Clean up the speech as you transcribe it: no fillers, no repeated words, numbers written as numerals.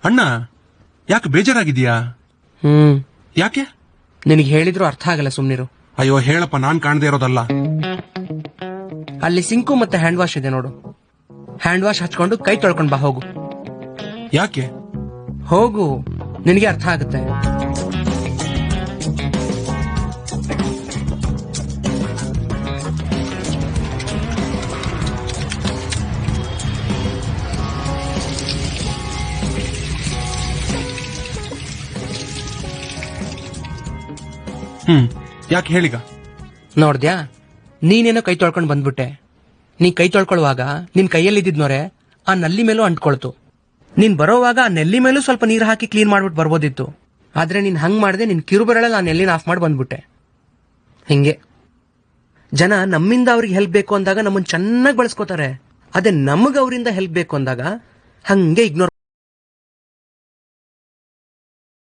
ಅಣ್ಣ, ಯಾಕೆ ಬೇಜಾರಾಗಿದೀಯಾ? ಯಾಕೆ? ನಿನಗೆ ಹೇಳಿದ್ರು ಅರ್ಥ ಆಗಲ್ಲ, ಸುಮ್ನಿರು. ಅಯ್ಯೋ ಹೇಳಪ್ಪ, ನಾನ್ ಕಾಣದೇ ಇರೋದಲ್ಲ. ಅಲ್ಲಿ ಸಿಂಕು ಮತ್ತೆ ಹ್ಯಾಂಡ್ ವಾಶ್ ಇದೆ ನೋಡು. ಹ್ಯಾಂಡ್ ವಾಶ್ ಹಚ್ಕೊಂಡು ಕೈ ತೊಳ್ಕೊಂಡ್ ಬಾ, ಹೋಗು. ಯಾಕೆ? ಹೋಗು, ನಿನಗೆ ಅರ್ಥ ಆಗುತ್ತೆ. ಯಾಕೆ ಹೇಳಿಗ? ನೋಡ್ದ್ಯಾ, ನೀನೇನೋ ಕೈ ತೊಳ್ಕೊಂಡ್ ಬಂದ್ಬಿಟ್ಟೆ. ನೀ ಕೈ ತೊಳ್ಕೊಳ್ಳುವಾಗ ನಿನ್ ಕೈಯಲ್ಲಿದ್ದಿದ್ನೋರೆ ಆ ನಲ್ಲಿ ಮೇಲೂ ಅಂಟ್ಕೊಳ್ತು. ನೀನ್ ಬರೋವಾಗ ಆ ನೆಲ್ಲಿ ಮೇಲೂ ಸ್ವಲ್ಪ ನೀರು ಹಾಕಿ ಕ್ಲೀನ್ ಮಾಡ್ಬಿಟ್ಟು ಬರ್ಬೋದಿತ್ತು. ಆದ್ರೆ ನೀನ್ ಹಂಗ್ ಮಾಡದೆ ನಿನ್ ಕಿರುಬೆರಳಲ್ಲಿ ಆ ನೆಲ್ಲಿನ ಆಫ್ ಮಾಡಿ ಬಂದ್ಬಿಟ್ಟೆ. ಹಿಂಗೆ ಜನ ನಮ್ಮಿಂದ ಅವ್ರಿಗೆ ಹೆಲ್ಪ್ ಬೇಕು ಅಂದಾಗ ನಮ್ಮನ್ನ ಚೆನ್ನಾಗಿ ಬಳಸ್ಕೋತಾರೆ. ಅದೇ ನಮಗ್ ಅವರಿಂದ ಹೆಲ್ಪ್ ಬೇಕು ಅಂದಾಗ ಹಂಗೆ ಇಗ್ನೋರ್